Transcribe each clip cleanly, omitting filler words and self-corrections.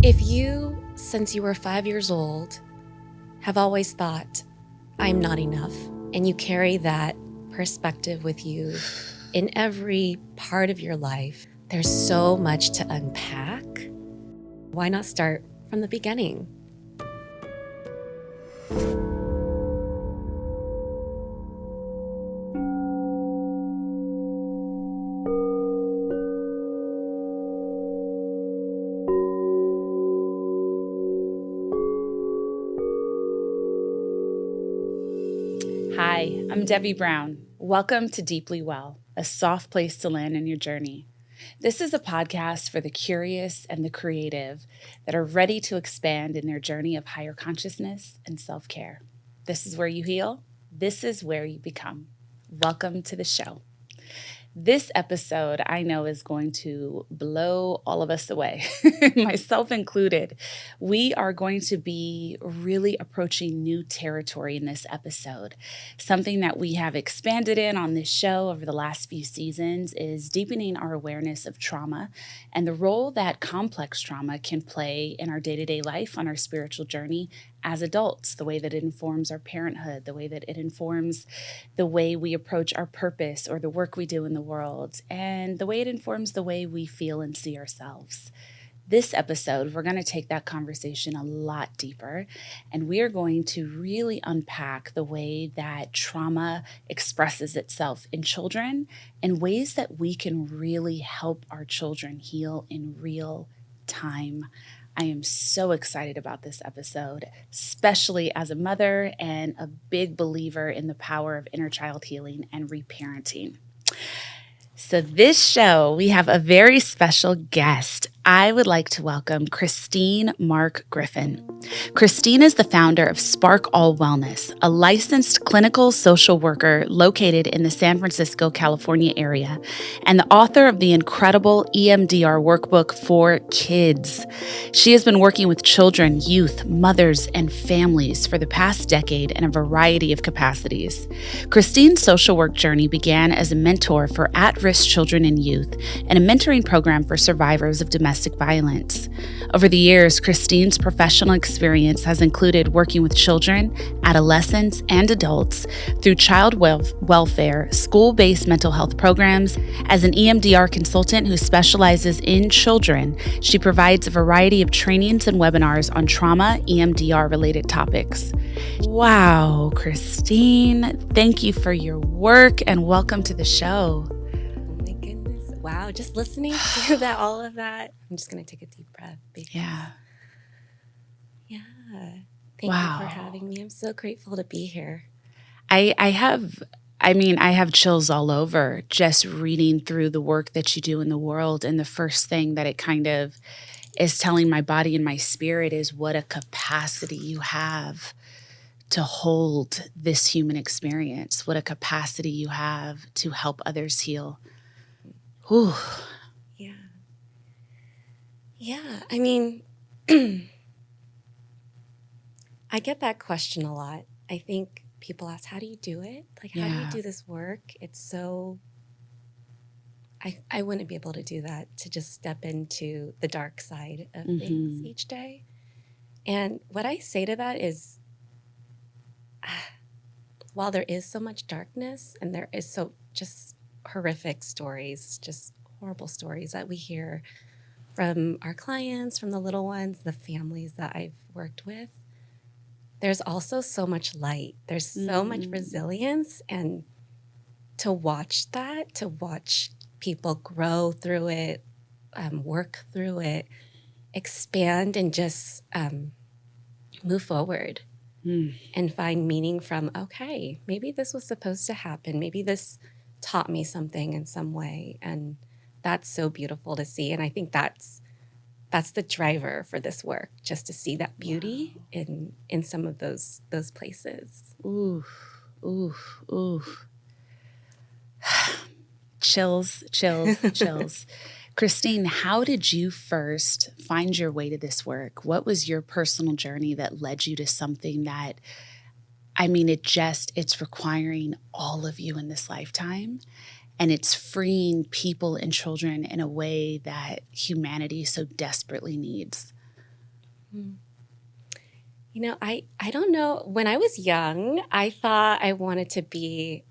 If you, since you were 5 years old, have always thought, I'm not enough, and you carry that perspective with you in every part of your life, there's so much to unpack. Why not start from the beginning? Hi, I'm Devi Brown. Welcome to Deeply Well, a soft place to land in your journey. This is a podcast for the curious and the creative that are ready to expand in their journey of higher consciousness and self-care. This is where you heal. This is where you become. Welcome to the show. This episode, I know, is going to blow all of us away, myself included. We are going to be really approaching new territory in this episode. Something that we have expanded in on this show over the last few seasons is deepening our awareness of trauma and the role that complex trauma can play in our day-to-day life on our spiritual journey as adults, the way that it informs our parenthood, the way that it informs the way we approach our purpose or the work we do in the world, and the way it informs the way we feel and see ourselves. This episode, we're going to take that conversation a lot deeper, and we are going to really unpack the way that trauma expresses itself in children and ways that we can really help our children heal in real time. I am so excited about this episode, especially as a mother and a big believer in the power of inner child healing and reparenting. So this show, we have a very special guest. I would like to welcome Christine Mark-Griffin. Christine is the founder of Spark All Wellness, a licensed clinical social worker located in the San Francisco, California area, and the author of the incredible EMDR Workbook for kids. She has been working with children, youth, mothers, and families for the past decade in a variety of capacities. Christine's social work journey began as a mentor for at-risk children and youth and a mentoring program for survivors of domestic violence. Over the years, Christine's professional experience has included working with children, adolescents, and adults through child welfare, school-based mental health programs. As an EMDR consultant who specializes in children, she provides a variety of trainings and webinars on trauma, EMDR-related topics. Wow, Christine, thank you for your work and welcome to the show. Wow, just listening to that, all of that. I'm just going to take a deep breath. Yeah. Thank you for having me. I'm so grateful to be here. I have chills all over just reading through the work that you do in the world. And the first thing that it kind of is telling my body and my spirit is what a capacity you have to hold this human experience, what a capacity you have to help others heal. Whew. Yeah. I mean, I get that question a lot. I think people ask, how do you do it? Like, how do you do this work? It's so, I wouldn't be able to do that, to just step into the dark side of things each day. And what I say to that is, while there is so much darkness and there is so just horrific stories, just horrible stories that we hear from our clients, from the little ones, the families that I've worked with, there's also so much light. There's so much resilience. And to watch that, to watch people grow through it, work through it, expand, and just move forward and find meaning from, okay, maybe this was supposed to happen. Maybe this taught me something in some way. And that's so beautiful to see. And I think that's the driver for this work, just to see that beauty in some of those places. Ooh. Chills. Christine, how did you first find your way to this work? What was your personal journey that led you to something that, it's requiring all of you in this lifetime? And it's freeing people and children in a way that humanity so desperately needs. Mm. I don't know. When I was young, I thought I wanted to be,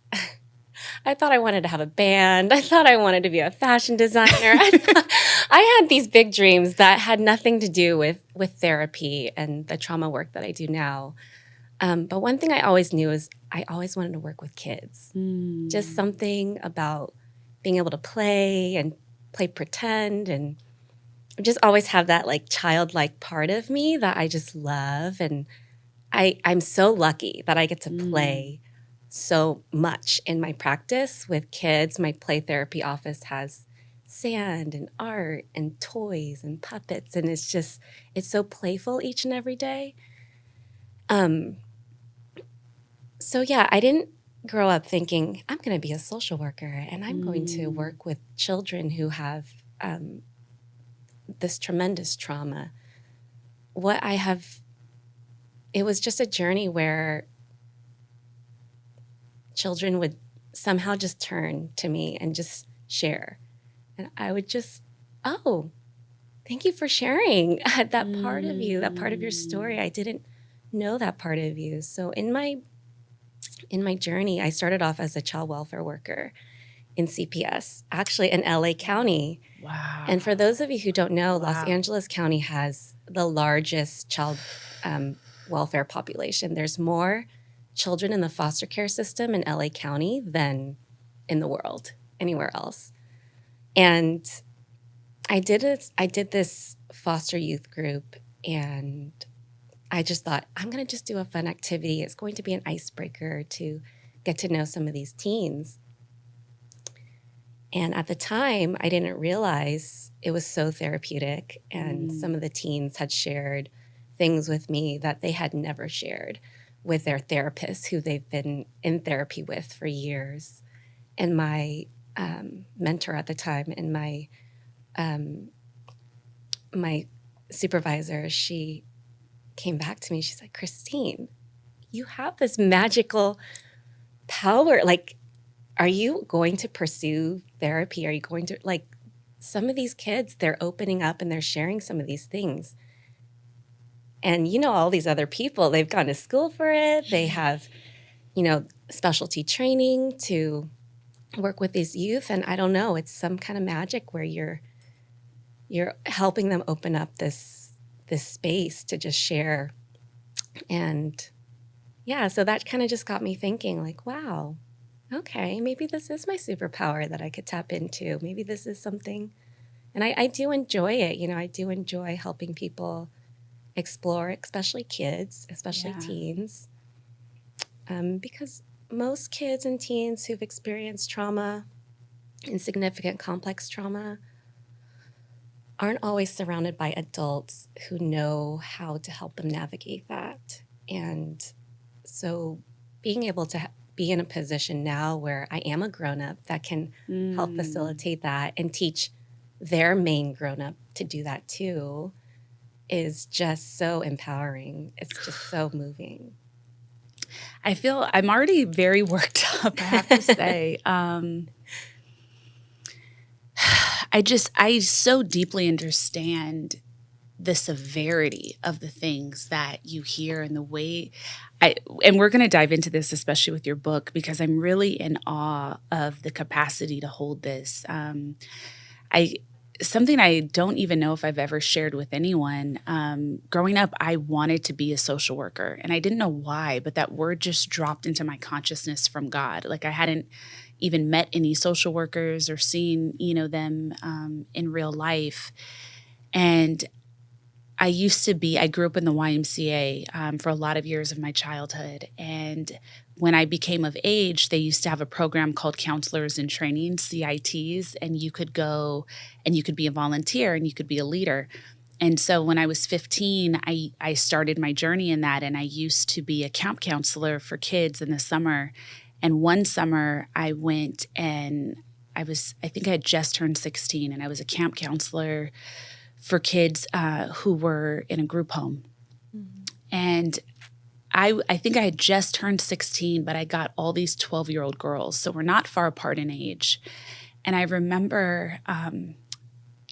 I thought I wanted to have a band. I thought I wanted to be a fashion designer. I had these big dreams that had nothing to do with therapy and the trauma work that I do now. But one thing I always knew is I always wanted to work with kids. Just something about being able to play and play pretend and just always have that like childlike part of me that I just love. And I'm so lucky that I get to play so much in my practice with kids. My play therapy office has sand and art and toys and puppets. And it's so playful each and every day. So yeah, I didn't grow up thinking I'm going to be a social worker and I'm going to work with children who have this tremendous trauma. It was just a journey where children would somehow just turn to me and just share. And I would just, oh, thank you for sharing that part of you, that part of your story. I didn't know that part of you. So in my journey, I started off as a child welfare worker in CPS, actually in LA County. Wow. And for those of you who don't know, Los Angeles County has the largest child welfare population. There's more children in the foster care system in LA County than in the world, anywhere else. And I did this foster youth group, and I just thought, I'm going to just do a fun activity. It's going to be an icebreaker to get to know some of these teens. And at the time, I didn't realize it was so therapeutic. And some of the teens had shared things with me that they had never shared with their therapists who they've been in therapy with for years. And my mentor at the time and my supervisor, she came back to me. She's like, Christine, you have this magical power. Like, are you going to pursue therapy? Are you going to, like, some of these kids, they're opening up and they're sharing some of these things. And, all these other people, they've gone to school for it. They have, specialty training to work with these youth. And I don't know, it's some kind of magic where you're helping them open up this space to just share. And yeah, so that kind of just got me thinking like, wow, okay, maybe this is my superpower that I could tap into. Maybe this is something, and I do enjoy it. I do enjoy helping people explore, especially kids, especially teens, because most kids and teens who've experienced trauma and significant complex trauma aren't always surrounded by adults who know how to help them navigate that. And so being able to be in a position now where I am a grown-up that can help facilitate that and teach their main grown-up to do that too is just so empowering. It's just so moving. I feel I'm already very worked up, I have to say. I so deeply understand the severity of the things that you hear and the way and we're going to dive into this, especially with your book, because I'm really in awe of the capacity to hold this. Something I don't even know if I've ever shared with anyone. Growing up, I wanted to be a social worker, and I didn't know why, but that word just dropped into my consciousness from God. Like I hadn't even met any social workers or seen, them in real life. And I grew up in the YMCA for a lot of years of my childhood. And when I became of age, they used to have a program called Counselors in Training, CITs, and you could go and you could be a volunteer and you could be a leader. And so when I was 15, I started my journey in that, and I used to be a camp counselor for kids in the summer. And one summer I went and I think I had just turned 16, and I was a camp counselor for kids who were in a group home. Mm-hmm. And I think I had just turned 16, but I got all these 12-year-old girls. So we're not far apart in age. And I remember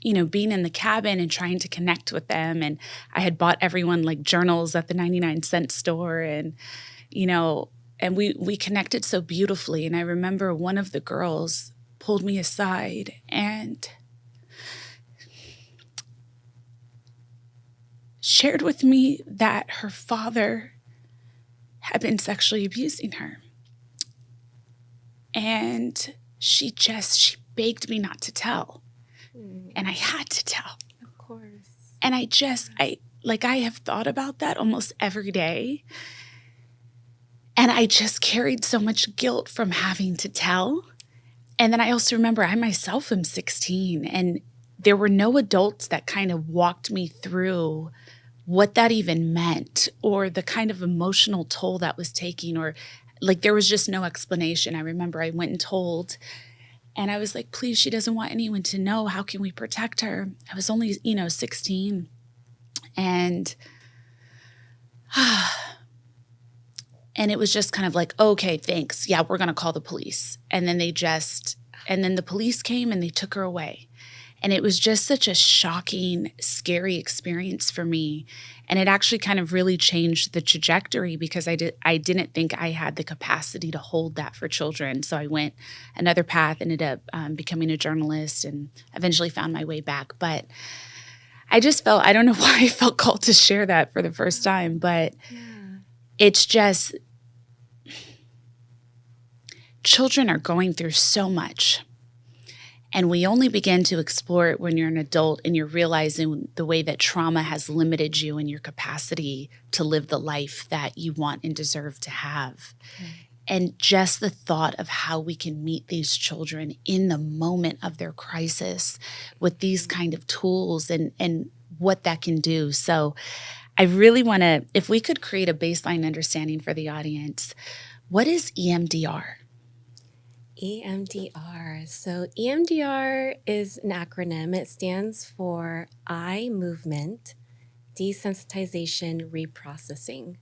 being in the cabin and trying to connect with them. And I had bought everyone like journals at the 99-cent store, and, and we connected so beautifully. And I remember one of the girls pulled me aside and shared with me that her father had been sexually abusing her. And she begged me not to tell. And I had to tell. Of course. And I have thought about that almost every day. And I just carried so much guilt from having to tell. And then I also remember I myself am 16, and there were no adults that kind of walked me through what that even meant, or the kind of emotional toll that was taking, or like there was just no explanation. I remember I went and told, and I was like, please, she doesn't want anyone to know. How can we protect her? I was only, 16. And and it was just kind of like, okay, thanks. Yeah, we're going to call the police. And then the police came and they took her away. And it was just such a shocking, scary experience for me. And it actually kind of really changed the trajectory, because I didn't think I had the capacity to hold that for children. So I went another path, ended up becoming a journalist, and eventually found my way back. But I just felt, I don't know why I felt called to share that for the first time, but it's just, children are going through so much. And we only begin to explore it when you're an adult and you're realizing the way that trauma has limited you and your capacity to live the life that you want and deserve to have. And just the thought of how we can meet these children in the moment of their crisis with these kind of tools and what that can do. So I really want to, if we could create a baseline understanding for the audience, what is EMDR? EMDR. So EMDR is an acronym. It stands for Eye Movement Desensitization Reprocessing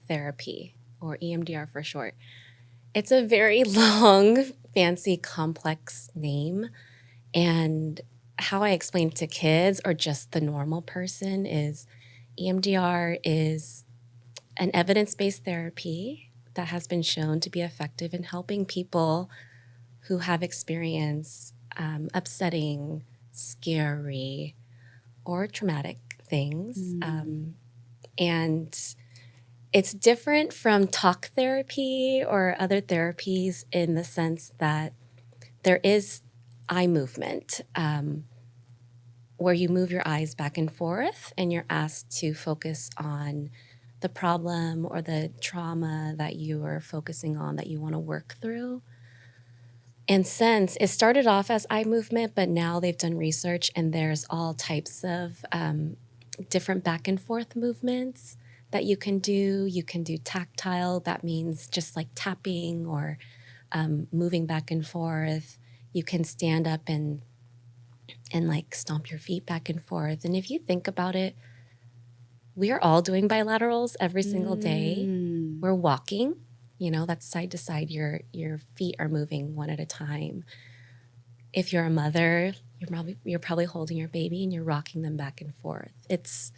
Therapy, or EMDR for short. It's a very long, fancy, complex name. And how I explain it to kids or just the normal person is EMDR is an evidence-based therapy that has been shown to be effective in helping people who have experienced upsetting, scary, or traumatic things. And it's different from talk therapy or other therapies in the sense that there is eye movement where you move your eyes back and forth and you're asked to focus on the problem or the trauma that you are focusing on that you want to work through. And since it started off as eye movement, but now they've done research and there's all types of different back and forth movements that you can do. You can do tactile. That means just like tapping or moving back and forth. You can stand up and like stomp your feet back and forth. And if you think about it, we are all doing bilaterals every single day. We're walking. That's side to side. Your feet are moving one at a time. If you're a mother, you're probably holding your baby and you're rocking them back and forth. It's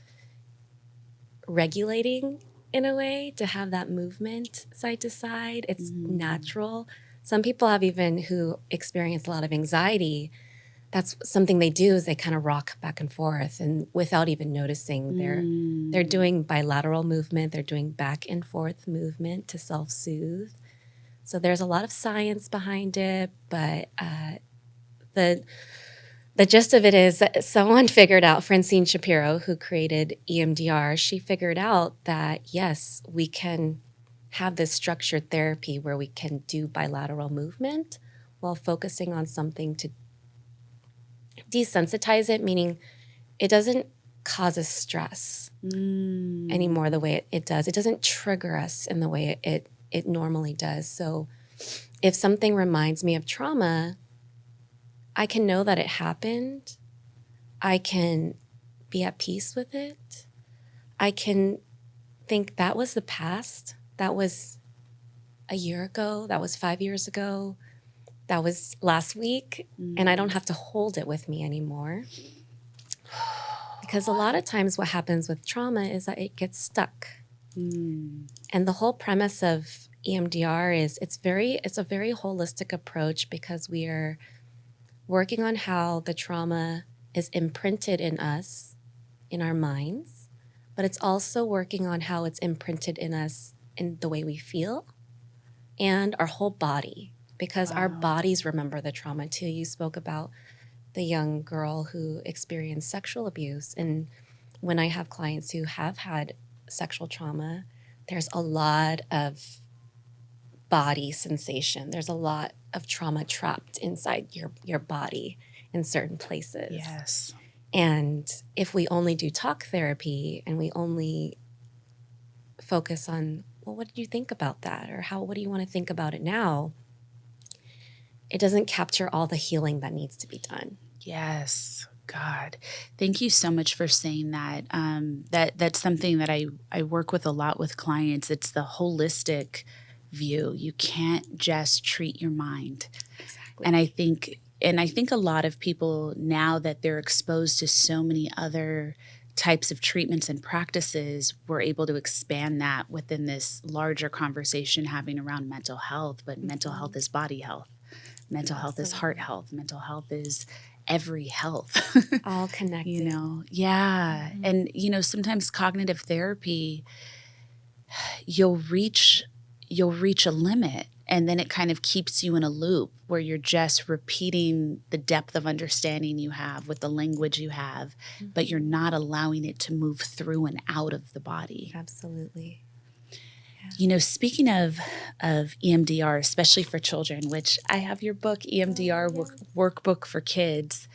regulating in a way to have that movement side to side. It's natural. Some people have who experience a lot of anxiety, that's something they do is they kind of rock back and forth, and without even noticing they're doing bilateral movement, they're doing back and forth movement to self-soothe. So there's a lot of science behind it, but the gist of it is that someone figured out, Francine Shapiro, who created EMDR, she figured out that yes, we can have this structured therapy where we can do bilateral movement while focusing on something to desensitize it, meaning it doesn't cause us stress anymore the way it does. It doesn't trigger us in the way it normally does. So if something reminds me of trauma, I can know that it happened. I can be at peace with it. I can think that was the past. That was a year ago. That was 5 years ago. That was last week, and I don't have to hold it with me anymore. Because a lot of times what happens with trauma is that it gets stuck. Mm. And the whole premise of EMDR is it's a very holistic approach, because we are working on how the trauma is imprinted in us, in our minds, but it's also working on how it's imprinted in us in the way we feel and our whole body, because our Wow. bodies remember the trauma too. You spoke about the young girl who experienced sexual abuse. And when I have clients who have had sexual trauma, there's a lot of body sensation. There's a lot of trauma trapped inside your body in certain places. Yes. And if we only do talk therapy and we only focus on, well, what did you think about that? Or what do you want to think about it now? It doesn't capture all the healing that needs to be done. Yes. God, thank you so much for saying that. That's something that I work with a lot with clients. It's the holistic view. You can't just treat your mind. Exactly. And I think a lot of people, now that they're exposed to so many other types of treatments and practices, we're able to expand that within this larger conversation having around mental health. But mental health is body health. Mental health is heart health. Mental health is every health. All connected. Yeah. And, sometimes cognitive therapy, you'll reach a limit, and then it kind of keeps you in a loop where you're just repeating the depth of understanding you have with the language you have, but you're not allowing it to move through and out of the body. Absolutely. Speaking of EMDR, especially for children, which I have your book, EMDR Workbook for Kids,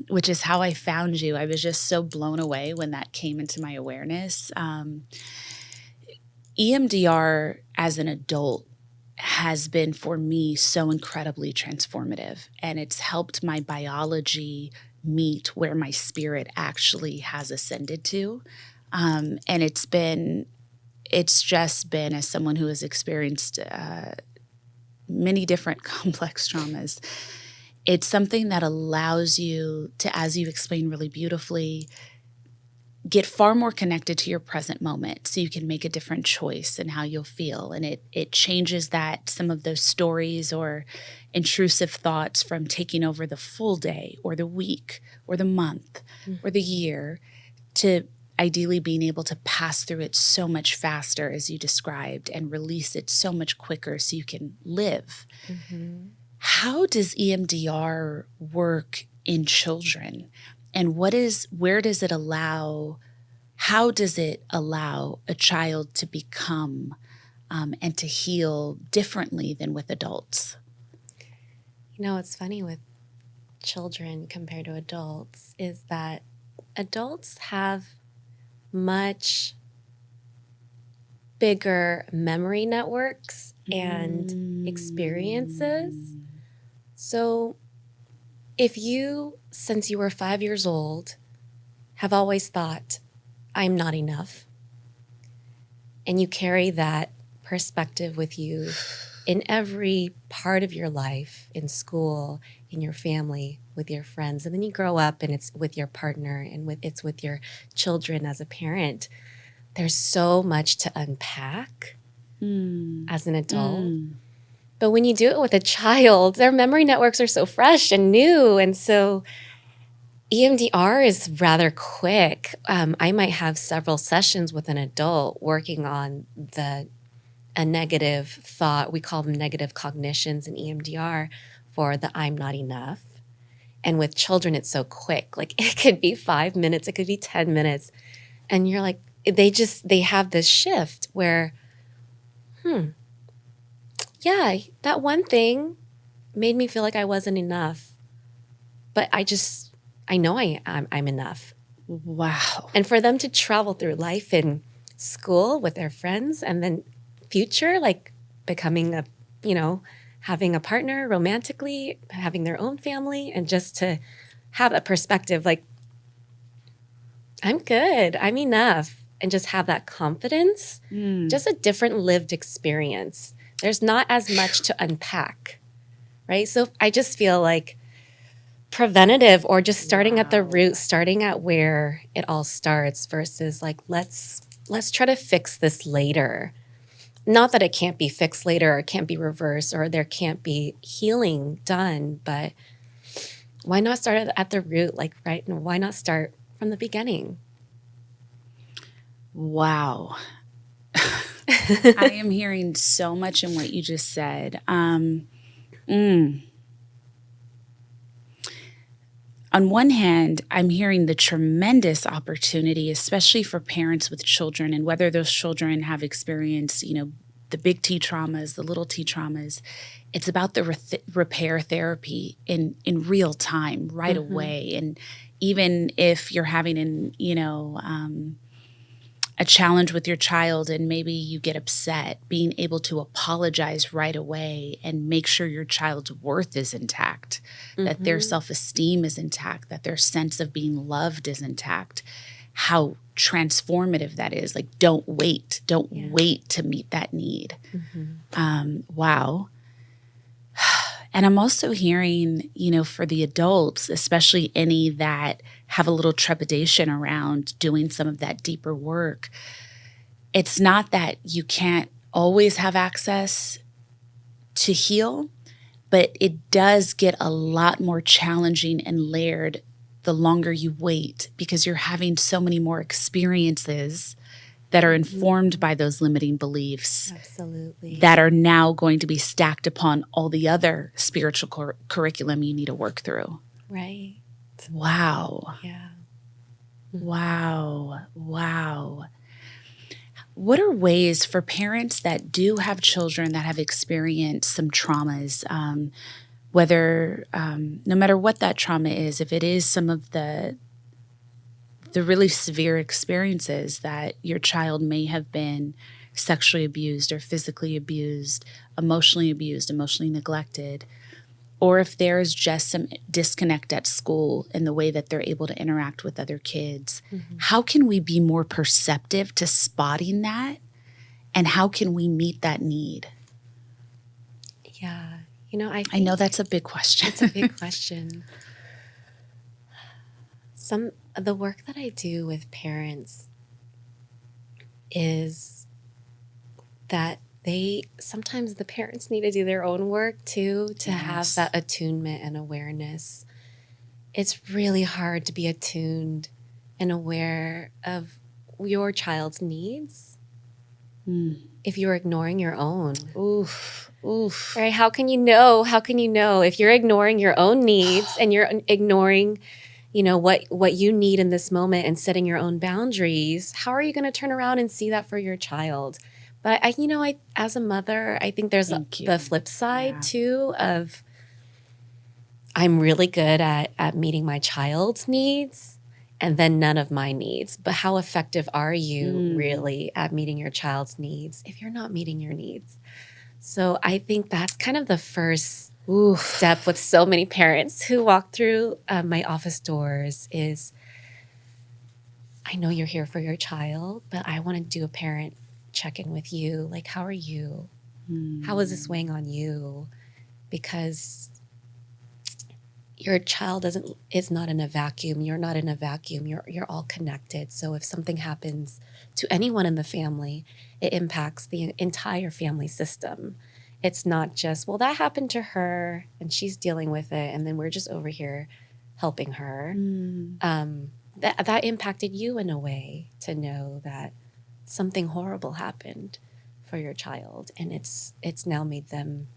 which is how I found you. I was just so blown away when that came into my awareness. EMDR as an adult has been for me so incredibly transformative, and it's helped my biology meet where my spirit actually has ascended to. And it's just been, as someone who has experienced many different complex traumas, it's something that allows you to, as you explained really beautifully, get far more connected to your present moment so you can make a different choice in how you'll feel. And it changes some of those stories or intrusive thoughts from taking over the full day or the week or the month or the year to ideally being able to pass through it so much faster, as you described, and release it so much quicker so you can live. Mm-hmm. How does EMDR work in children? And how does it allow a child to become and to heal differently than with adults? It's funny with children compared to adults is that adults have much bigger memory networks and experiences. So if you, since you were 5 years old, have always thought, I'm not enough, and you carry that perspective with you in every part of your life, in school, in your family, with your friends, and then you grow up and it's with your partner and it's with your children as a parent, there's so much to unpack as an adult. But when you do it with a child, their memory networks are so fresh and new. And so EMDR is rather quick. I might have several sessions with an adult working on a negative thought. We call them negative cognitions in EMDR for the I'm not enough. And with children, it's so quick. Like it could be 5 minutes, it could be 10 minutes. And you're like, they have this shift where, yeah, that one thing made me feel like I wasn't enough. But I know I'm enough. Wow. And for them to travel through life in school with their friends and then future, like becoming having a partner romantically, having their own family, and just to have a perspective like, I'm good, I'm enough, and just have that confidence, just a different lived experience. There's not as much to unpack, right? So I just feel like preventative, or just starting at the root, starting at where it all starts versus like, let's try to fix this later. Not that it can't be fixed later or it can't be reversed or there can't be healing done, but why not start at the root, like, right? And why not start from the beginning? Wow. I am hearing so much in what you just said. On one hand, I'm hearing the tremendous opportunity, especially for parents with children, and whether those children have experienced, the big T traumas, the little T traumas. It's about the repair therapy in real time, right away. And even if you're having a challenge with your child and maybe you get upset, being able to apologize right away and make sure your child's worth is intact, that their self-esteem is intact, that their sense of being loved is intact, how transformative that is. Like, don't wait to meet that need. Wow. And I'm also hearing, for the adults, especially any that have a little trepidation around doing some of that deeper work, it's not that you can't always have access to heal, but it does get a lot more challenging and layered the longer you wait, because you're having so many more experiences that are informed by those limiting beliefs. Absolutely. That are now going to be stacked upon all the other spiritual curriculum you need to work through. Right. Wow. Yeah. Wow. What are ways for parents that do have children that have experienced some traumas, whether, no matter what that trauma is, if it is some of the really severe experiences that your child may have been sexually abused or physically abused, emotionally neglected, or if there's just some disconnect at school in the way that they're able to interact with other kids, how can we be more perceptive to spotting that? And how can we meet that need? Yeah. I know that's a big question. It's a big question. The work that I do with parents is that sometimes the parents need to do their own work too, to have that attunement and awareness. It's really hard to be attuned and aware of your child's needs if you're ignoring your own. Oof. Right? How can you know if you're ignoring your own needs and you're ignoring what you need in this moment and setting your own boundaries? How are you going to turn around and see that for your child? But I as a mother, I think there's the flip side too of I'm really good at meeting my child's needs and then none of my needs. But how effective are you really at meeting your child's needs if you're not meeting your needs? So I think that's kind of the first step with so many parents who walk through my office doors is, I know you're here for your child, but I want to do a parent check-in with you. Like, how are you? How is this weighing on you? Because your child is not in a vacuum. You're not in a vacuum. You're all connected. So if something happens to anyone in the family, it impacts the entire family system. It's not just, well, that happened to her and she's dealing with it, and then we're just over here helping her. That impacted you in a way to know that something horrible happened for your child, and it's now made them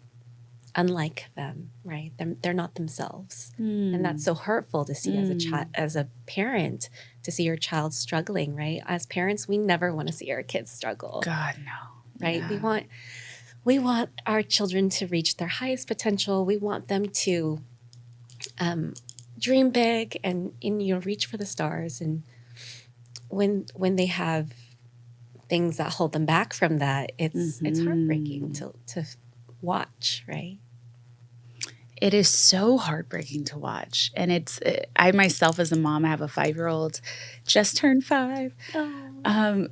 unlike them, right? They're not themselves. And that's so hurtful to see as a parent, to see your child struggling, right? As parents, we never want to see our kids struggle. God, no. Right? Yeah. We want our children to reach their highest potential. We want them to dream big and reach for the stars. And when they have things that hold them back from that, it's heartbreaking to watch, right? It is so heartbreaking to watch. And I myself as a mom, I have a 5-year-old, just turned 5. Oh.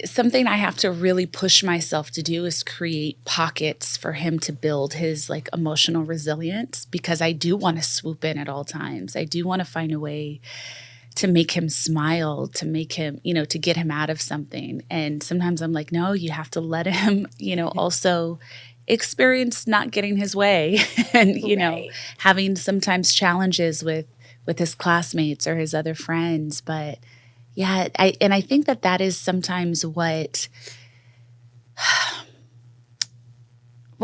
something I have to really push myself to do is create pockets for him to build his like emotional resilience, because I do want to swoop in at all times. I do want to find a way to make him smile, to make him, to get him out of something. And sometimes I'm like, no, you have to let him, also experience not getting his way and, Right. having sometimes challenges with his classmates or his other friends. But yeah, I think that is sometimes what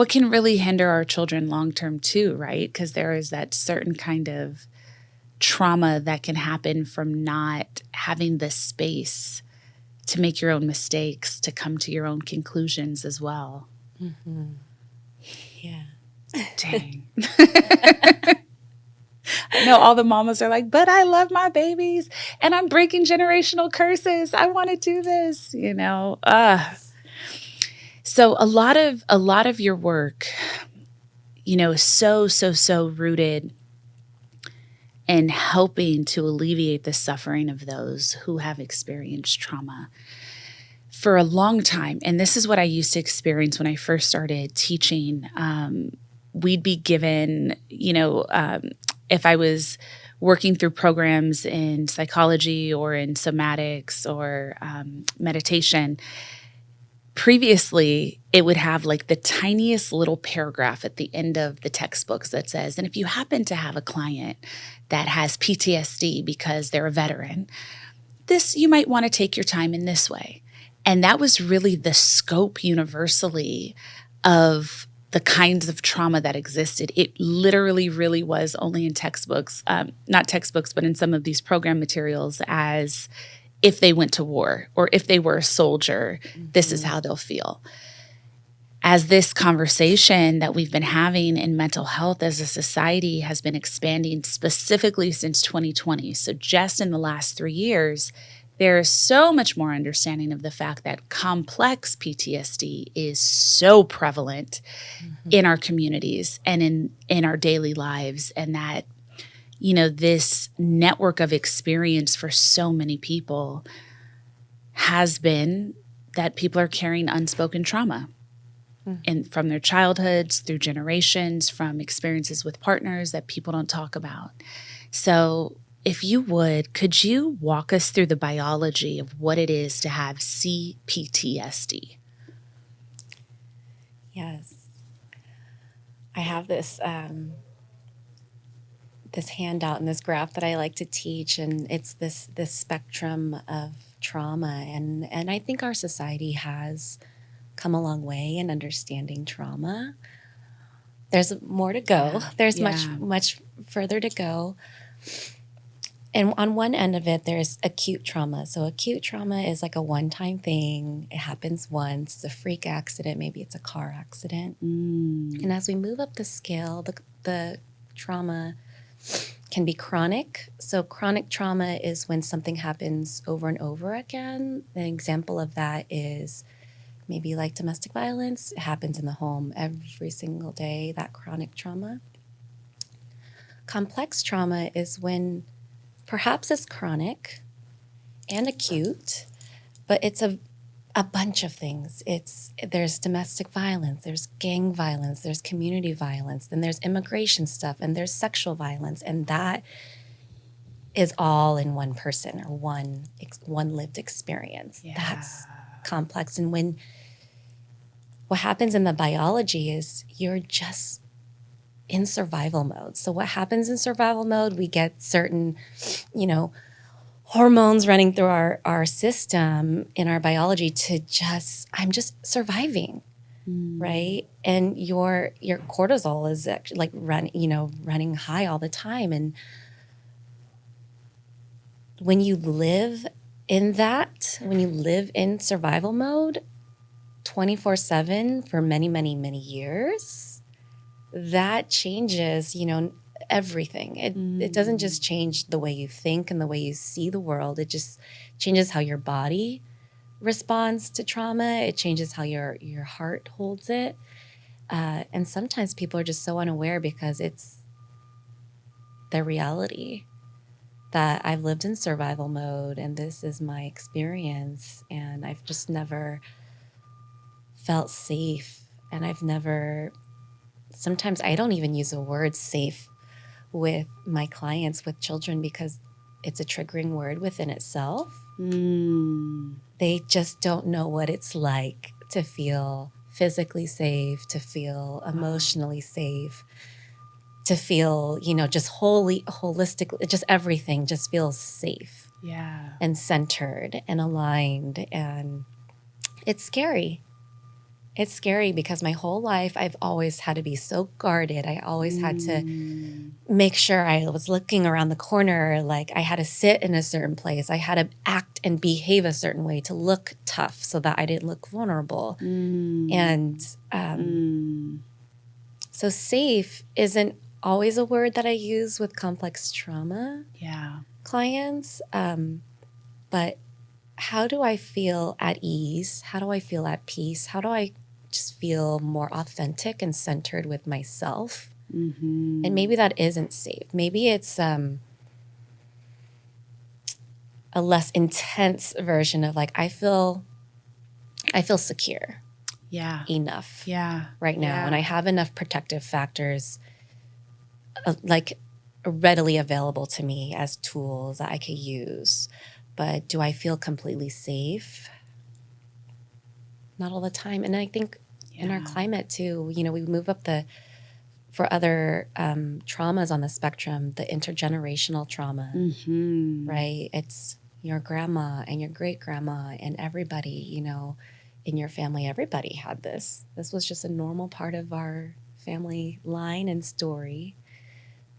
can really hinder our children long term too, right? Because there is that certain kind of trauma that can happen from not having the space to make your own mistakes, to come to your own conclusions as well. Mm-hmm. Yeah. Dang. I know all the mamas are like, but I love my babies and I'm breaking generational curses. I want to do this, So a lot of your work, is so rooted in helping to alleviate the suffering of those who have experienced trauma. For a long time, and this is what I used to experience when I first started teaching, we'd be given, if I was working through programs in psychology or in somatics or meditation, previously it would have like the tiniest little paragraph at the end of the textbooks that says, and if you happen to have a client that has PTSD because they're a veteran, you might want to take your time in this way. And that was really the scope universally of the kinds of trauma that existed. It literally really was only in textbooks, not textbooks, but in some of these program materials, as if they went to war or if they were a soldier, this is how they'll feel. As this conversation that we've been having in mental health as a society has been expanding specifically since 2020, so just in the last 3 years, there is so much more understanding of the fact that complex PTSD is so prevalent in our communities and in our daily lives, and that, this network of experience for so many people has been that people are carrying unspoken trauma. And from their childhoods, through generations, from experiences with partners that people don't talk about. So if you would, could you walk us through the biology of what it is to have CPTSD? Yes. I have this this handout and this graph that I like to teach, and it's this spectrum of trauma, and I think our society has come a long way in understanding trauma. There's more to go. There's much further to go. And on one end of it, there's acute trauma. So acute trauma is like a one-time thing. It happens once. It's a freak accident. Maybe it's a car accident. And as we move up the scale, the trauma can be chronic. So chronic trauma is when something happens over and over again. An example of that is maybe like domestic violence. It happens in the home every single day, that chronic trauma. Complex trauma is when perhaps it's chronic and acute, but it's a bunch of things. There's domestic violence, there's gang violence, there's community violence, then there's immigration stuff, and there's sexual violence, and that is all in one person or one lived experience. Yeah. That's complex. And what happens in the biology is you're just in survival mode. So what happens in survival mode, we get certain, hormones running through our system in our biology I'm just surviving, right? And your cortisol is actually like running high all the time. And when you live in survival mode 24/7 for many, many, many years, that changes, everything. It doesn't just change the way you think and the way you see the world. It just changes how your body responds to trauma. It changes how your heart holds it. And sometimes people are just so unaware because it's their reality. that I've lived in survival mode and this is my experience. And I've just never felt safe. And I've never, sometimes I don't even use the word safe with my clients, with children, because it's a triggering word within itself. They just don't know what it's like to feel physically safe, to feel emotionally safe, to feel, just holistically, just everything just feels safe. Yeah. And centered and aligned. And it's scary. It's scary because my whole life I've always had to be so guarded. I always had to make sure I was looking around the corner, like I had to sit in a certain place. I had to act and behave a certain way to look tough so that I didn't look vulnerable. And so safe isn't always a word that I use with complex trauma clients. But how do I feel at ease? How do I feel at peace? How do I just feel more authentic and centered with myself? And maybe that isn't safe. Maybe it's a less intense version of like, I feel secure enough right now. And I have enough protective factors like readily available to me as tools that I could use. But do I feel completely safe? Not all the time. And I think in our climate too, we move up for other traumas on the spectrum, the intergenerational trauma, right? It's your grandma and your great grandma and everybody, in your family, everybody had this. This was just a normal part of our family line and story.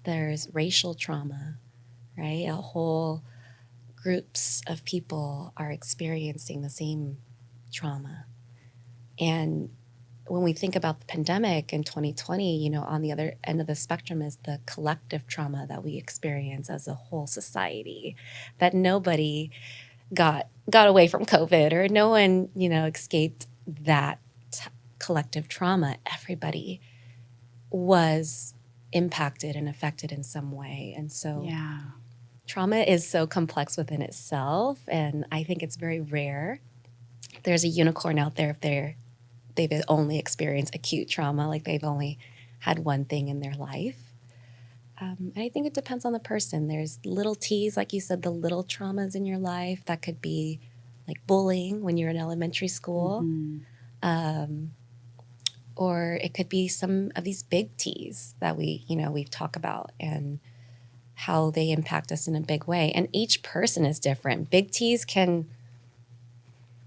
There's racial trauma, right? A whole groups of people are experiencing the same trauma. And when we think about the pandemic in 2020, on the other end of the spectrum is the collective trauma that we experience as a whole society, that nobody got away from COVID or no one, escaped that collective trauma. Everybody was impacted and affected in some way. And so trauma is so complex within itself. And I think it's very rare. There's a unicorn out there if they've only experienced acute trauma, like they've only had one thing in their life. And I think it depends on the person. There's little T's, like you said, the little traumas in your life that could be like bullying when you're in elementary school. Or it could be some of these big T's that we've talked about and how they impact us in a big way. And each person is different. Big T's can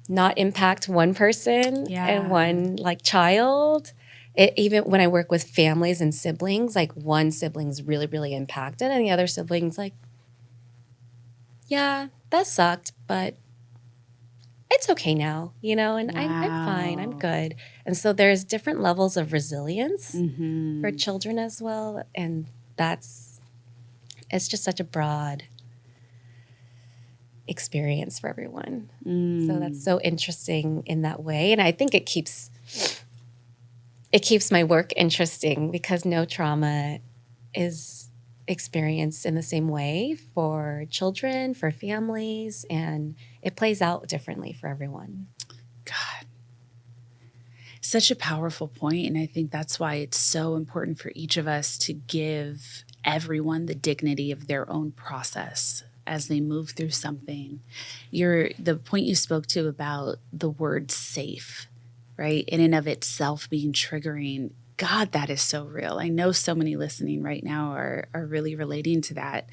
not impact one person and one child. Even when I work with families and siblings, like one sibling's really, really impacted and the other sibling's like, yeah, that sucked, but it's okay now, and I'm fine, I'm good. And so there's different levels of resilience for children as well. And it's just such a broad experience for everyone. So that's so interesting in that way. And I think it keeps my work interesting because no trauma is experienced in the same way for children, for families, and it plays out differently for everyone. God, such a powerful point. And I think that's why it's so important for each of us to give everyone the dignity of their own process as they move through something. The point you spoke to about the word safe, right? In and of itself being triggering. God, that is so real. I know so many listening right now are really relating to that.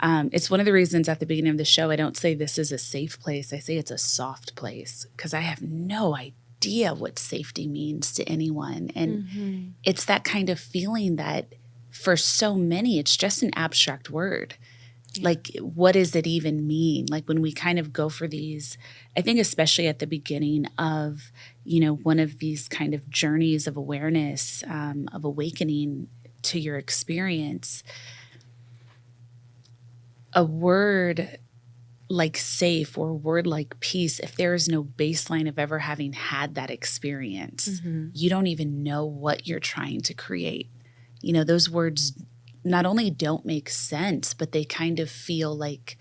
It's one of the reasons at the beginning of the show, I don't say this is a safe place. I say it's a soft place because I have no idea what safety means to anyone. And it's that kind of feeling that for so many, it's just an abstract word. Like, what does it even mean? Like when we kind of go for these, I think especially at the beginning of, one of these kind of journeys of awareness, of awakening to your experience, a word like safe or a word like peace, if there is no baseline of ever having had that experience, you don't even know what you're trying to create. Those words not only don't make sense, but they kind of feel like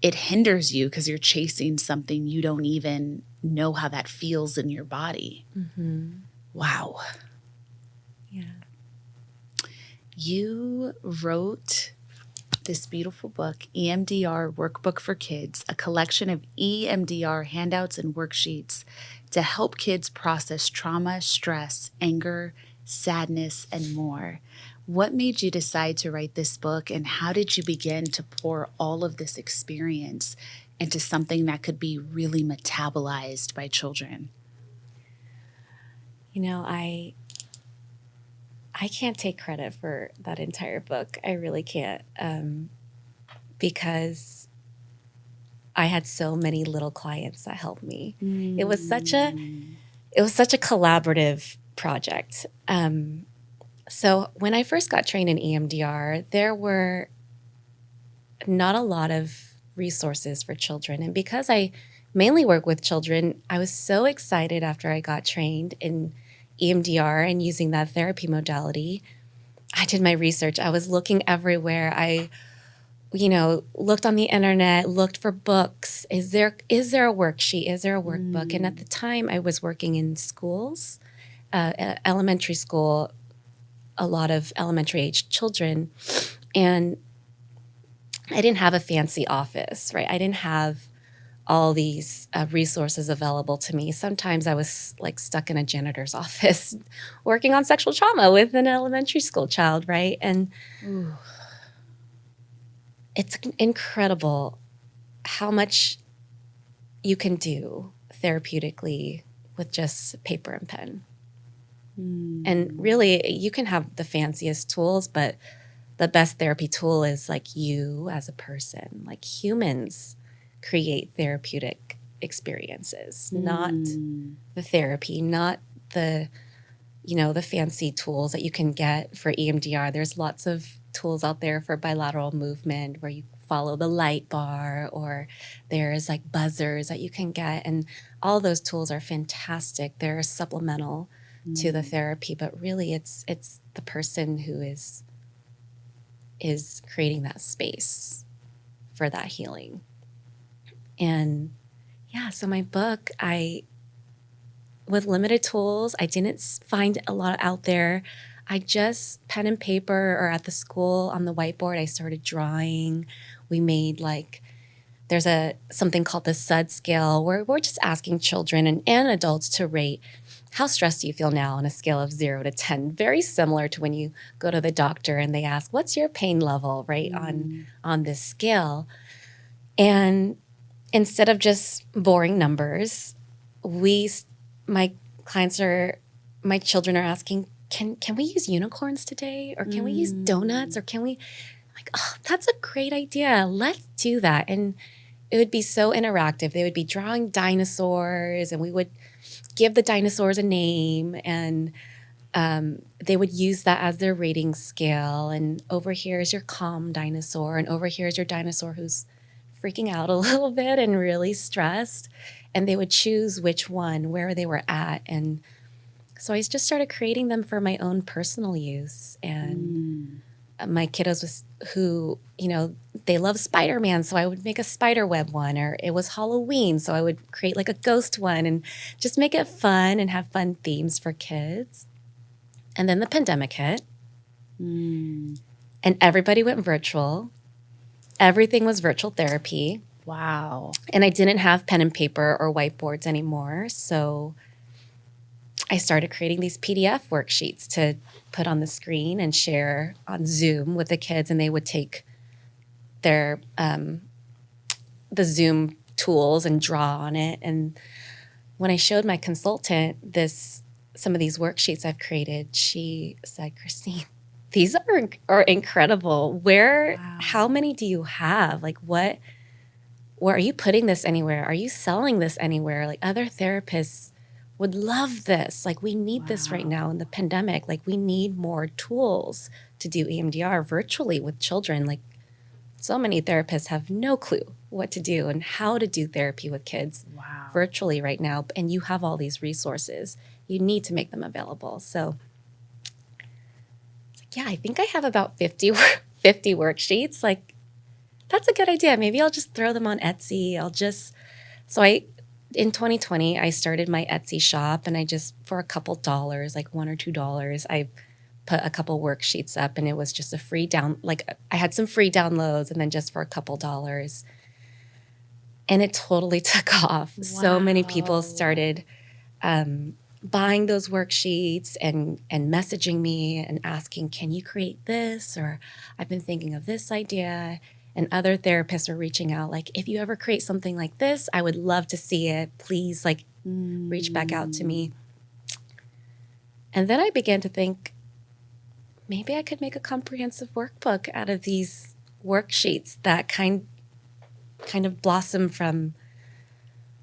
it hinders you because you're chasing something you don't even know how that feels in your body. Mm-hmm. Wow. Yeah. You wrote this beautiful book, EMDR Workbook for Kids, a collection of EMDR handouts and worksheets to help kids process trauma, stress, anger, sadness, and more. What made you decide to write this book, and how did you begin to pour all of this experience into something that could be really metabolized by children? You know, I can't take credit for that entire book. I really can't, because I had so many little clients that helped me. It was such a collaborative project. So when I first got trained in EMDR, there were not a lot of resources for children. And because I mainly work with children, I was so excited after I got trained in EMDR and using that therapy modality. I did my research. I was looking everywhere. I looked on the internet, looked for books. Is there a worksheet? Is there a workbook? And at the time I was working in schools, elementary school, a lot of elementary age children. And I didn't have a fancy office, right? I didn't have all these resources available to me. Sometimes I was like stuck in a janitor's office working on sexual trauma with an elementary school child, right? And it's incredible how much you can do therapeutically with just paper and pen. And really, you can have the fanciest tools, but the best therapy tool is like you as a person. Like humans create therapeutic experiences, not the therapy, not the fancy tools that you can get for EMDR. There's lots of tools out there for bilateral movement where you follow the light bar, or there's like buzzers that you can get. And all those tools are fantastic. They're supplemental to the therapy, but really it's the person who is creating that space for that healing. And yeah, so my book, with limited tools, I didn't find a lot out there. I just pen and paper, or at the school on the whiteboard, I started drawing. We made there's something called the SUD scale, where we're just asking children and adults to rate, how stressed do you feel now on a scale of 0 to 10? Very similar to when you go to the doctor and they ask, what's your pain level, right, on this scale? And instead of just boring numbers, my children are asking, can we use unicorns today? Or can we use donuts? Or can we, oh, that's a great idea. Let's do that. And it would be so interactive. They would be drawing dinosaurs, and we would give the dinosaurs a name, and they would use that as their rating scale. And over here is your calm dinosaur, and over here is your dinosaur who's freaking out a little bit and really stressed. And they would choose which one, where they were at. And so I just started creating them for my own personal use. And my kiddos who they love Spider-Man, so I would make a spider web one. Or it was Halloween, so I would create like a ghost one and just make it fun and have fun themes for kids. And then the pandemic hit, and everybody went virtual. Everything was virtual therapy. Wow. And I didn't have pen and paper or whiteboards anymore, so I started creating these PDF worksheets to put on the screen and share on Zoom with the kids, and they would take their the Zoom tools and draw on it. And when I showed my consultant some of these worksheets I've created, she said, Christine, these are incredible. How many do you have? Like, where are you putting this anywhere? Are you selling this anywhere? Like, other therapists would love this. Like, we need this right now in the pandemic. Like, we need more tools to do EMDR virtually with children. Like, so many therapists have no clue what to do and how to do therapy with kids virtually right now. And you have all these resources. You need to make them available. So yeah, I think I have about 50 worksheets. Like, that's a good idea. Maybe I'll just throw them on Etsy. In 2020, I started my Etsy shop, and I just, for a couple dollars, like $1 or $2, I put a couple worksheets up, and it was just a free I had some free downloads, and then just for a couple dollars. And it totally took off. Wow. So many people started buying those worksheets and messaging me and asking, can you create this? Or I've been thinking of this idea. And other therapists are reaching out, like, if you ever create something like this, I would love to see it. Please, like, reach back out to me. And then I began to think, maybe I could make a comprehensive workbook out of these worksheets that kind of blossom from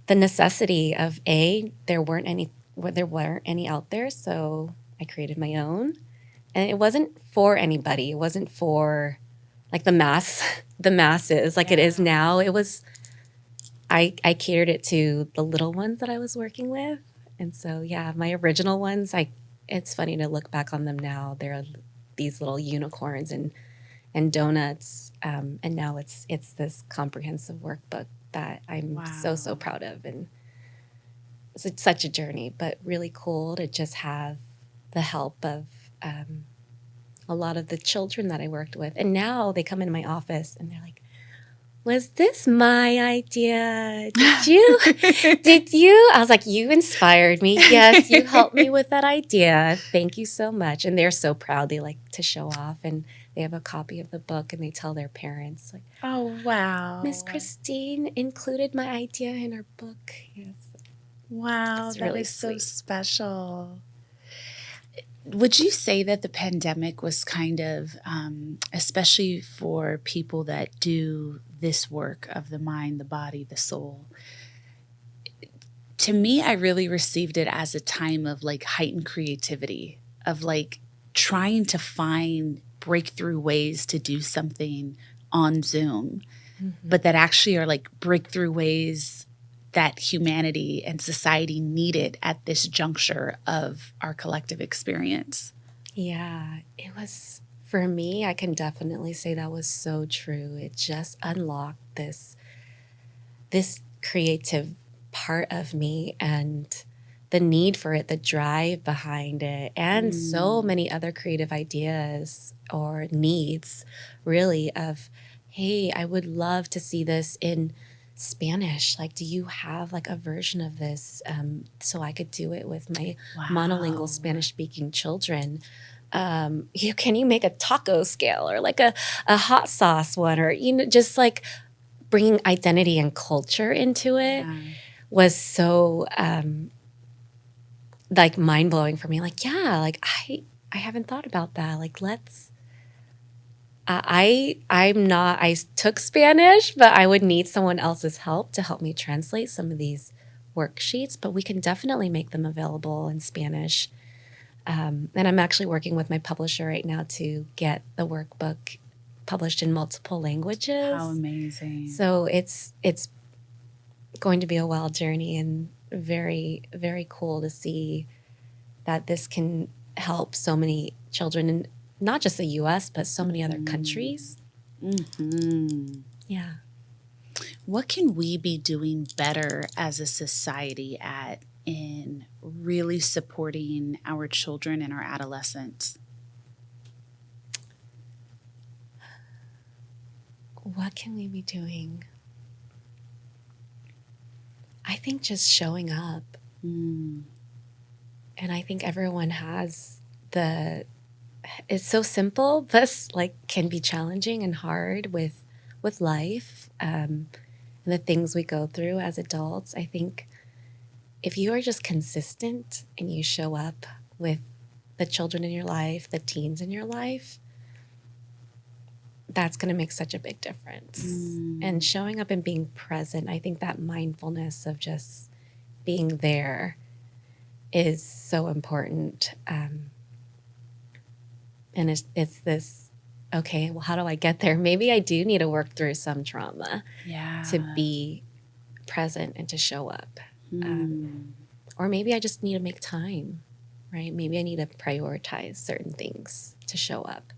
the necessity of there weren't any out there, so I created my own. And it wasn't for anybody. It wasn't for like the masses like it is now. It was, I catered it to the little ones that I was working with. And so, yeah, my original ones, it's funny to look back on them now. They're these little unicorns and donuts. And now it's this comprehensive workbook that I'm so proud of. And it's such a journey, but really cool to just have the help of a lot of the children that I worked with. And now they come into my office and they're like, was this my idea? Did you? I was like, you inspired me. Yes, you helped me with that idea. Thank you so much. And they're so proud. They like to show off, and they have a copy of the book, and they tell their parents, like, oh, wow. Miss Christine included my idea in her book. Yes. Wow, that is so special. Would you say that the pandemic was kind of, especially for people that do this work of the mind, the body, the soul? To me, I really received it as a time of like heightened creativity, of like trying to find breakthrough ways to do something on Zoom, but that actually are like breakthrough ways that humanity and society needed at this juncture of our collective experience. Yeah, it was, for me, I can definitely say that was so true. It just unlocked this creative part of me, and the need for it, the drive behind it, and so many other creative ideas or needs, really, of, hey, I would love to see this in Spanish. Like, do you have like a version of this so I could do it with my monolingual Spanish-speaking children? Can you make a taco scale or like a hot sauce one, or just like bringing identity and culture into it was so like mind-blowing for me. Like, yeah, like I haven't thought about that. Like, I took Spanish, but I would need someone else's help to help me translate some of these worksheets, but we can definitely make them available in Spanish. And I'm actually working with my publisher right now to get the workbook published in multiple languages. How amazing. So it's going to be a wild journey, and very, very cool to see that this can help so many children in not just the U.S., but so many other countries. Yeah. What can we be doing better as a society in really supporting our children and our adolescents? What can we be doing? I think just showing up. And I think everyone has it's so simple, but like can be challenging and hard with life and the things we go through as adults. I think if you are just consistent and you show up with the children in your life, the teens in your life, that's going to make such a big difference. And showing up and being present, I think that mindfulness of just being there is so important. And it's this, okay, well, how do I get there? Maybe I do need to work through some trauma to be present and to show up. Or maybe I just need to make time. right? Maybe I need to prioritize certain things to show up.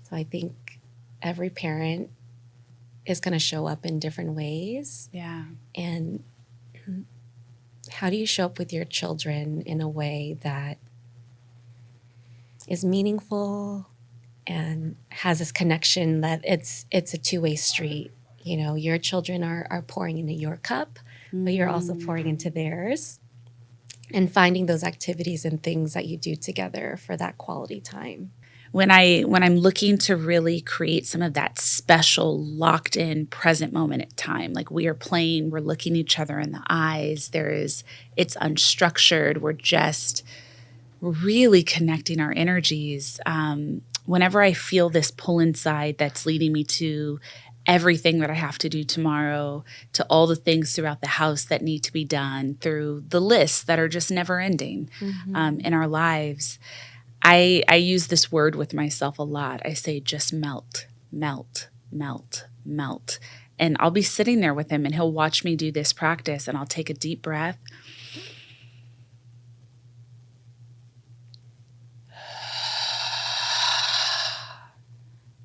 So I think every parent is going to show up in different ways. Yeah. And how do you show up with your children in a way that is meaningful and has this connection that it's a two-way street? You know, your children are pouring into your cup, but you're also pouring into theirs, and finding those activities and things that you do together for that quality time. When I'm looking to really create some of that special locked in present moment at time, like we are playing, we're looking each other in the eyes, it's unstructured, we're just really connecting our energies. Whenever I feel this pull inside that's leading me to everything that I have to do tomorrow, to all the things throughout the house that need to be done, through the lists that are just never ending in our lives, I use this word with myself a lot. I say, just melt, melt, melt, melt. And I'll be sitting there with him and he'll watch me do this practice, and I'll take a deep breath.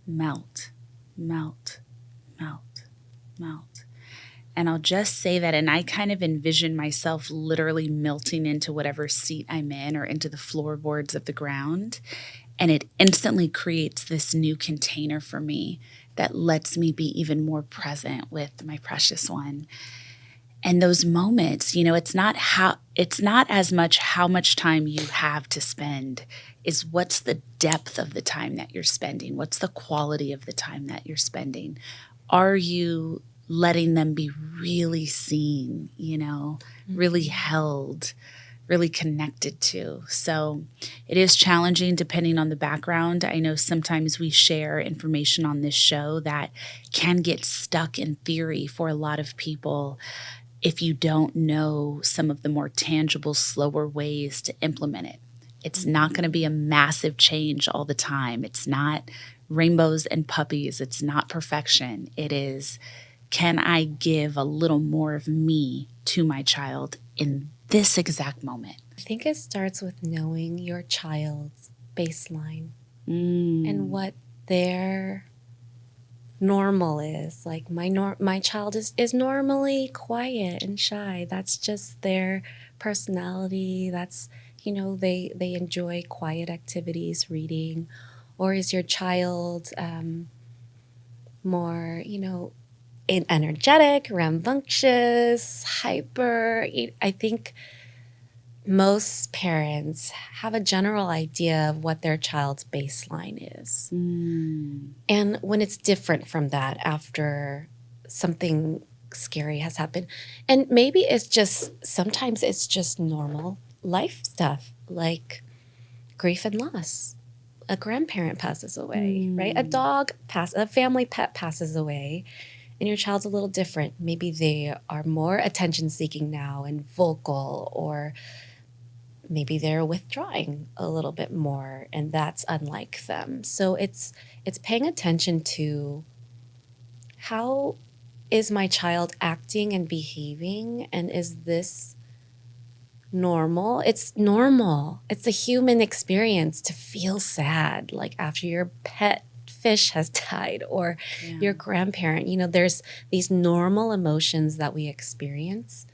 Melt, melt, melt, melt. And I'll just say that, and I kind of envision myself literally melting into whatever seat I'm in or into the floorboards of the ground. And it instantly creates this new container for me that lets me be even more present with my precious one. And those moments, it's not as much how much time you have to spend, is what's the depth of the time that you're spending? What's the quality of the time that you're spending? Are you letting them be really seen, really held, really connected to? So it is challenging depending on the background. I know sometimes we share information on this show that can get stuck in theory for a lot of people if you don't know some of the more tangible, slower ways to implement it. It's not going to be a massive change all the time. It's not rainbows and puppies. It's not perfection. It is, can I give a little more of me to my child in this exact moment? I think it starts with knowing your child's baseline and what their normal is. Like my child is normally quiet and shy. That's just their personality. That's, they enjoy quiet activities, reading. Or is your child more, energetic, rambunctious, hyper? I think most parents have a general idea of what their child's baseline is. And when it's different from that after something scary has happened, and maybe sometimes it's just normal life stuff like grief and loss. A grandparent passes away, right? A family pet passes away, and your child's a little different. Maybe they are more attention seeking now and vocal, or maybe they're withdrawing a little bit more, and that's unlike them. So it's paying attention to, how is my child acting and behaving, and is this normal? It's normal. It's a human experience to feel sad, like after your pet fish has died or your grandparent. There's these normal emotions that we experience.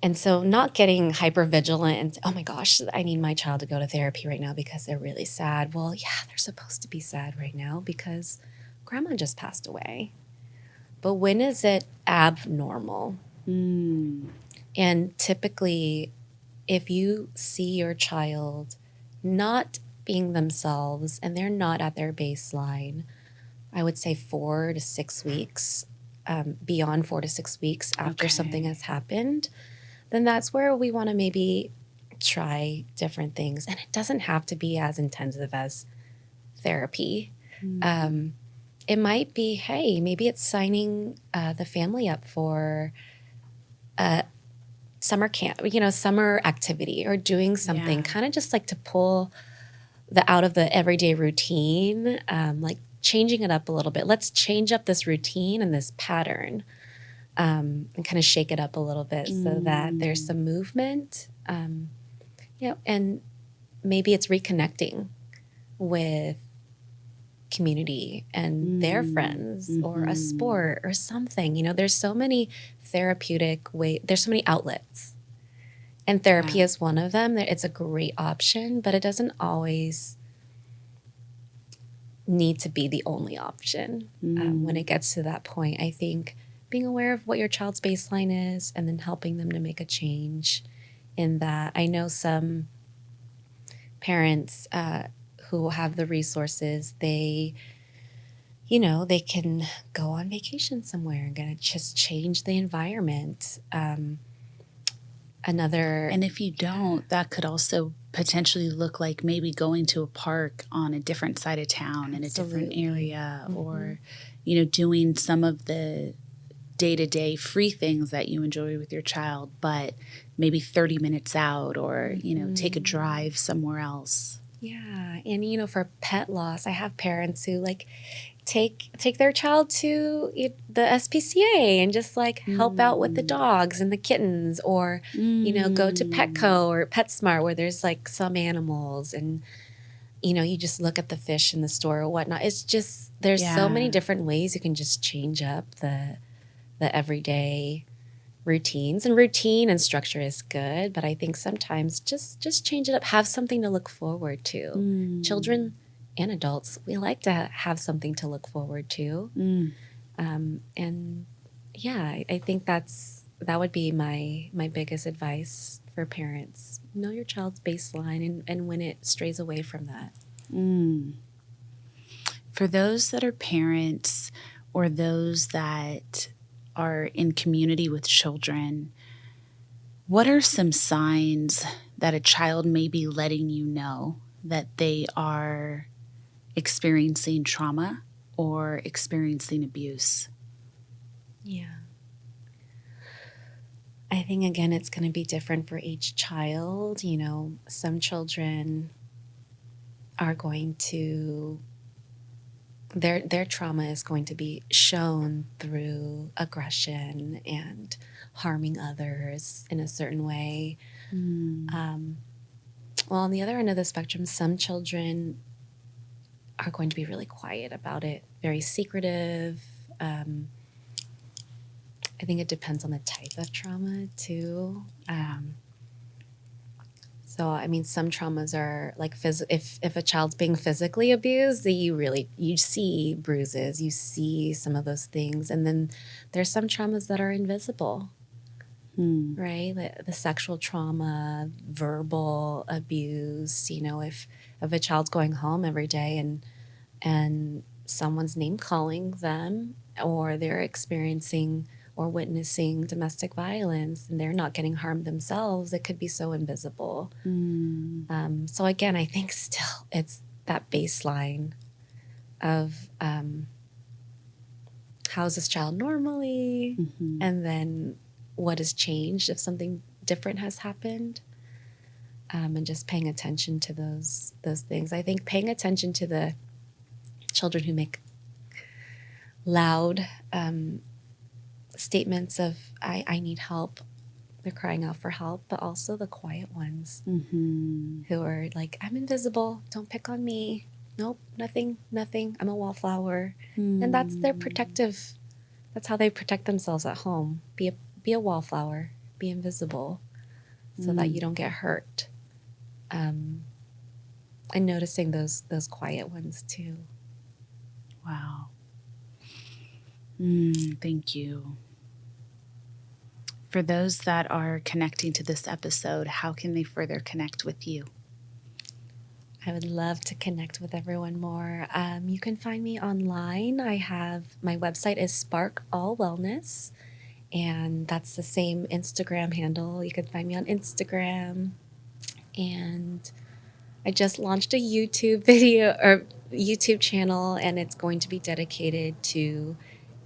And so not getting hyper vigilant and, oh my gosh, I need my child to go to therapy right now because they're really sad. Well, yeah, they're supposed to be sad right now because grandma just passed away. But when is it abnormal? And typically, if you see your child not being themselves and they're not at their baseline, I would say 4 to 6 weeks, beyond 4 to 6 weeks after something has happened, then that's where we want to maybe try different things. And it doesn't have to be as intensive as therapy. It might be, hey, maybe it's signing the family up for summer camp, summer activity, or doing something kind of just like to pull out of the everyday routine, like changing it up a little bit. Let's change up this routine and this pattern, and kind of shake it up a little bit so that there's some movement. And maybe it's reconnecting with community and their friends or a sport or something. There's so many therapeutic there's so many outlets. And therapy is one of them. It's a great option, but it doesn't always need to be the only option. When it gets to that point, I think being aware of what your child's baseline is and then helping them to make a change in that. I know some parents who have the resources, they can go on vacation somewhere and gonna just change the environment. And if you don't, that could also potentially look like maybe going to a park on a different side of town in a different area, or, doing some of the day-to-day free things that you enjoy with your child, but maybe 30 minutes out, or, take a drive somewhere else. Yeah. And, for pet loss, I have parents who take their child to the SPCA and just help out with the dogs and the kittens, or go to Petco or PetSmart where there's some animals, and you just look at the fish in the store or whatnot. It's just there's so many different ways you can just change up the everyday routines. And routine and structure is good, but I think sometimes just change it up, have something to look forward to. Children and adults, we like to have something to look forward to. And yeah, I think that would be my biggest advice for parents. Know your child's baseline and when it strays away from that. For those that are parents or those that are in community with children, what are some signs that a child may be letting you know that they are experiencing trauma or experiencing abuse? Yeah. I think, again, it's going to be different for each child. Some children are going to, their trauma is going to be shown through aggression and harming others in a certain way. Well, on the other end of the spectrum, some children are going to be really quiet about it, very secretive. I think it depends on the type of trauma too. So, I mean, some traumas are if a child's being physically abused, you see bruises, you see some of those things. And then there's some traumas that are invisible, right? The sexual trauma, verbal abuse, if a child's going home every day and someone's name calling them, or they're experiencing or witnessing domestic violence and they're not getting harmed themselves, it could be so invisible. So again, I think still it's that baseline of how is this child normally, and then what has changed if something different has happened, and just paying attention to those things. I think paying attention to the children who make loud statements of I need help, they're crying out for help, but also the quiet ones who are like, I'm invisible, don't pick on me, nope, nothing, I'm a wallflower. And that's their protective, that's how they protect themselves at home. Be a wallflower, be invisible, so that you don't get hurt. And noticing those quiet ones too. Wow. Thank you. For those that are connecting to this episode, how can they further connect with you? I would love to connect with everyone more. You can find me online. My website is Spark All Wellness, and that's the same Instagram handle. You can find me on Instagram. And I just launched a YouTube channel, and it's going to be dedicated to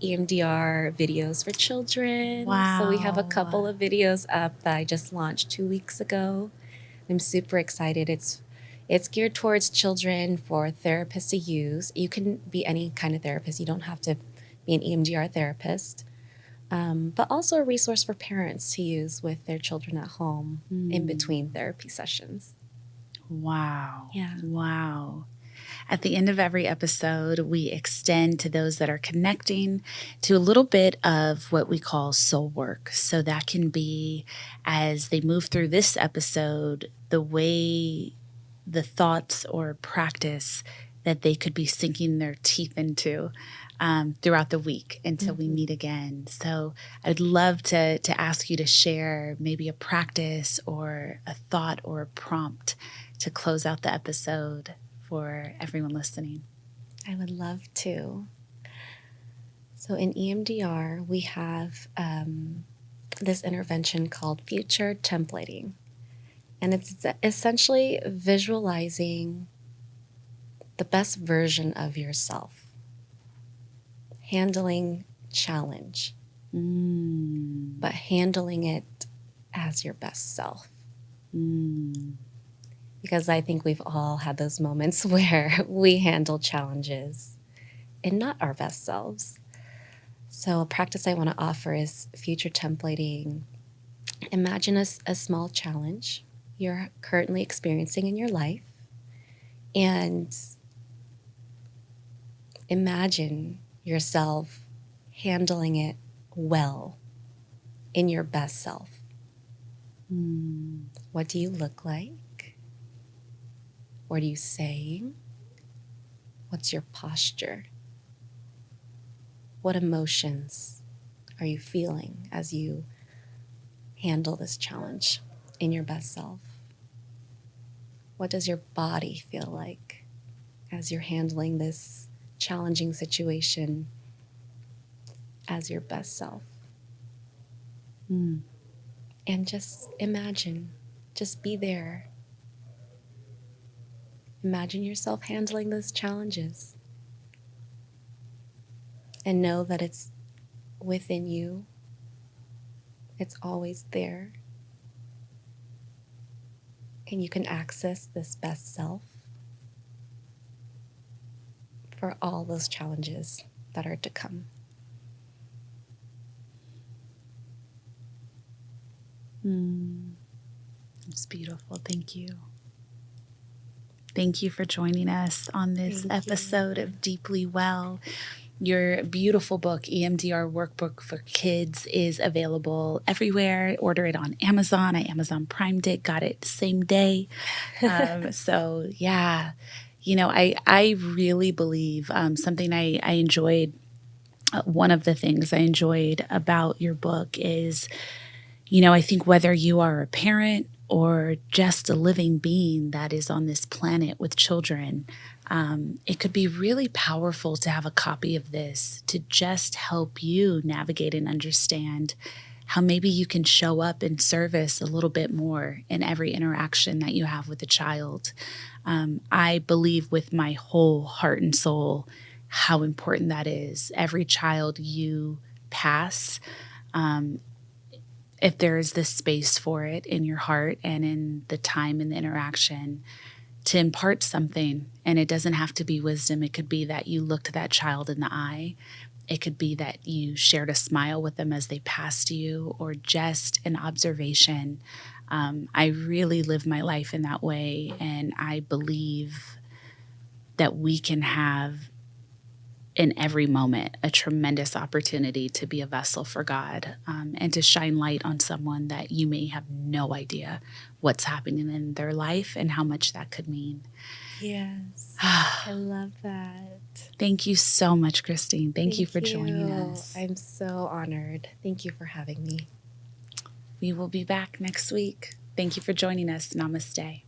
EMDR videos for children. Wow. So we have a couple of videos up that I just launched 2 weeks ago. I'm super excited. It's geared towards children for therapists to use. You can be any kind of therapist. You don't have to be an EMDR therapist. but also a resource for parents to use with their children at home in between therapy sessions. Wow. Yeah. Wow. At the end of every episode, we extend to those that are connecting to a little bit of what we call soul work. So that can be, as they move through this episode, the way the thoughts or practice that they could be sinking their teeth into throughout the week until we meet again. So I'd love to ask you to share maybe a practice or a thought or a prompt to close out the episode for everyone listening. I would love to. So in EMDR, we have this intervention called future templating. And it's essentially visualizing the best version of yourself, handling challenge, but handling it as your best self. Because I think we've all had those moments where we handle challenges and not our best selves. So a practice I want to offer is future templating. Imagine a small challenge you're currently experiencing in your life, and imagine yourself handling it well in your best self. What do you look like? What are you saying? What's your posture? What emotions are you feeling as you handle this challenge in your best self? What does your body feel like as you're handling this challenging situation as your best self? And just imagine, just be there. Imagine yourself handling those challenges. And know that it's within you. It's always there. And you can access this best self for all those challenges that are to come. It's beautiful. Thank you. Thank you for joining us on this episode of Deeply Well. Your beautiful book, EMDR Workbook for Kids, is available everywhere. Order it on Amazon. I Amazon Primed it, got it same day. So yeah, I really believe something I enjoyed. One of the things I enjoyed about your book is, I think whether you are a parent or just a living being that is on this planet with children, it could be really powerful to have a copy of this to just help you navigate and understand how maybe you can show up in service a little bit more in every interaction that you have with a child. I believe with my whole heart and soul how important that is. Every child you pass, if there is this space for it in your heart and in the time and the interaction to impart something. And it doesn't have to be wisdom. It could be that you looked that child in the eye. It could be that you shared a smile with them as they passed you, or just an observation. I really live my life in that way. And I believe that we can have in every moment a tremendous opportunity to be a vessel for God, and to shine light on someone that you may have no idea what's happening in their life and how much that could mean. Yes, I love that. Thank you so much, Christine. Thank you for joining us. I'm so honored. Thank you for having me. We will be back next week. Thank you for joining us. Namaste.